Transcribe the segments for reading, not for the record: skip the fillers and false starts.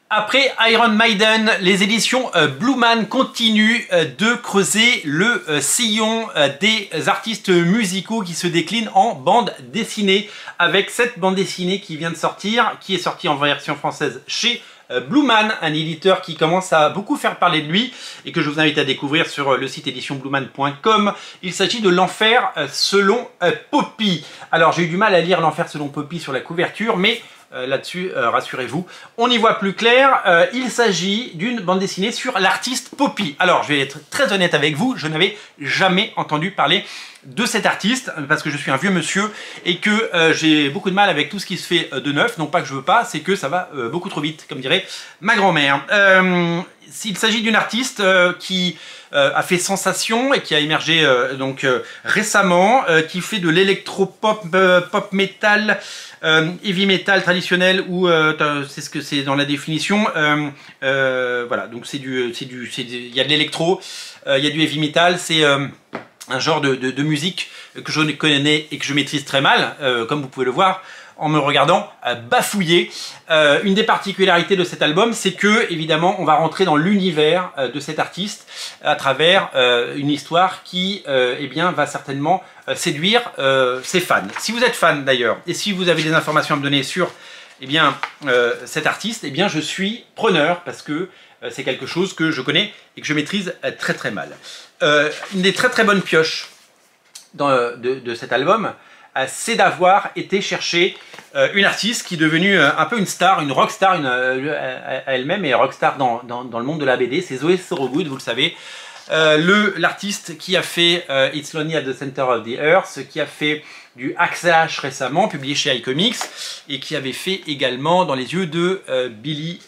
Après Iron Maiden, les éditions Blue Man continuent de creuser le sillon des artistes musicaux qui se déclinent en bande dessinée, avec cette bande dessinée qui vient de sortir, qui est sortie en version française chez Blue Man, un éditeur qui commence à beaucoup faire parler de lui et que je vous invite à découvrir sur le site éditionblueman.com. Il s'agit de L'Enfer selon Poppy. Alors j'ai eu du mal à lire L'Enfer selon Poppy sur la couverture, mais là-dessus, rassurez-vous, on y voit plus clair. Il s'agit d'une bande dessinée sur l'artiste Poppy. Alors, je vais être très honnête avec vous, je n'avais jamais entendu parler de cet artiste, parce que je suis un vieux monsieur et que j'ai beaucoup de mal avec tout ce qui se fait de neuf. Non pas que je veux pas, c'est que ça va beaucoup trop vite, comme dirait ma grand-mère. Il s'agit d'une artiste qui a fait sensation et qui a émergé récemment, qui fait de l'électropop, pop metal, heavy metal traditionnel, ou c'est ce que c'est dans la définition. Voilà, donc il y a de l'électro, il y a du heavy metal, c'est un genre de musique que je connais et que je maîtrise très mal, comme vous pouvez le voir en me regardant bafouiller. Une des particularités de cet album, c'est que, évidemment, on va rentrer dans l'univers de cet artiste à travers une histoire qui eh bien, va certainement séduire ses fans. Si vous êtes fan d'ailleurs, et si vous avez des informations à me donner sur eh bien, cet artiste, eh bien, je suis preneur, parce que c'est quelque chose que je connais et que je maîtrise très très mal. Une des très très bonnes pioches de cet album, c'est d'avoir été chercher une artiste qui est devenue un peu une star, une rockstar elle-même, et rockstar dans le monde de la BD, c'est Zoé Sorogood, vous le savez. L'artiste qui a fait It's Lonely at the Center of the Earth, qui a fait du Hack/Slash récemment, publié chez iComics, et qui avait fait également Dans les yeux de Billy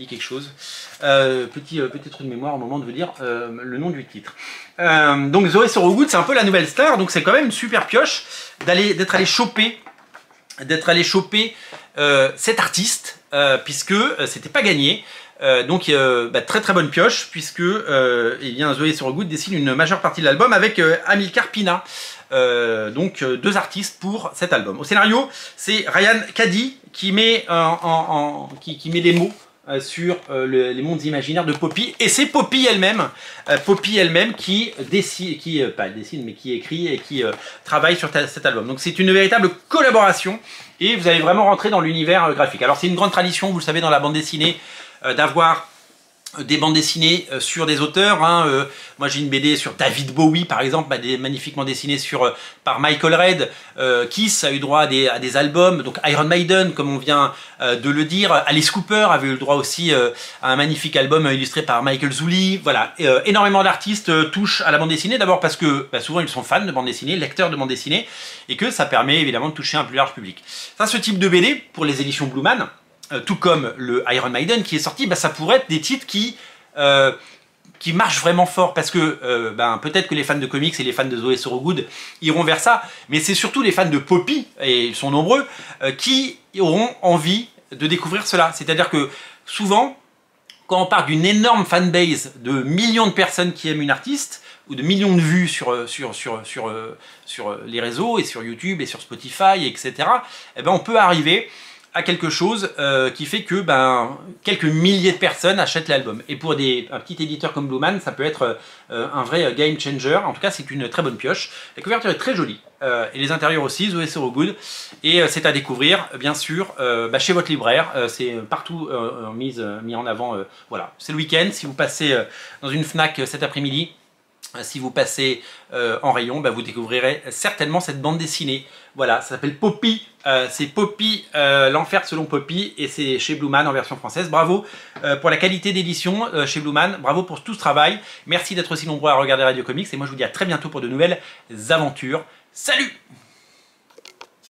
quelque chose. Petit trou de mémoire au moment de vous dire le nom du titre. Donc Zoé Sorogood, c'est un peu la nouvelle star, donc c'est quand même une super pioche d'être allé choper cet artiste, puisque c'était pas gagné. Très très bonne pioche, puisque eh bien, Zoé Sorogood dessine une majeure partie de l'album avec Amilcar Pina. Deux artistes pour cet album. Au scénario, c'est Ryan Cady qui met, des mots sur les mondes imaginaires de Poppy, et c'est Poppy elle-même qui écrit et qui travaille sur cet album. Donc c'est une véritable collaboration et vous allez vraiment rentrer dans l'univers graphique. Alors c'est une grande tradition, vous le savez, dans la bande dessinée, d'avoir des bandes dessinées sur des auteurs. Moi j'ai une BD sur David Bowie par exemple, magnifiquement dessinée par Michael Red. Kiss a eu droit à des albums, donc Iron Maiden comme on vient de le dire. Alice Cooper avait eu le droit aussi à un magnifique album illustré par Michael Zulli. Voilà, énormément d'artistes touchent à la bande dessinée, d'abord parce que souvent ils sont fans de bande dessinée, lecteurs de bande dessinée, et que ça permet évidemment de toucher un plus large public. Ça, ce type de BD pour les éditions Blue Man, tout comme le Iron Maiden qui est sorti, ça pourrait être des titres qui marchent vraiment fort, parce que peut-être que les fans de comics et les fans de Zoé Sorogood iront vers ça, mais c'est surtout les fans de Poppy, et ils sont nombreux, qui auront envie de découvrir cela. C'est-à-dire que souvent, quand on parle d'une énorme fanbase de millions de personnes qui aiment une artiste, ou de millions de vues sur les réseaux, et sur YouTube, et sur Spotify, etc., on peut arriver à quelque chose qui fait que quelques milliers de personnes achètent l'album. Et pour un petit éditeur comme Blue Man, ça peut être un vrai game changer. En tout cas, c'est une très bonne pioche. La couverture est très jolie. Et les intérieurs aussi, Zoé Sorogood. Et c'est à découvrir, bien sûr, chez votre libraire. C'est partout mis en avant. Voilà, c'est le week-end. Si vous passez dans une Fnac cet après-midi, si vous passez en rayon, vous découvrirez certainement cette bande dessinée. Voilà, ça s'appelle Poppy. C'est Poppy, L'Enfer selon Poppy, et c'est chez Blue Man en version française. Bravo pour la qualité d'édition chez Blue Man. Bravo pour tout ce travail. Merci d'être aussi nombreux à regarder Radio Comics. Et moi, je vous dis à très bientôt pour de nouvelles aventures. Salut!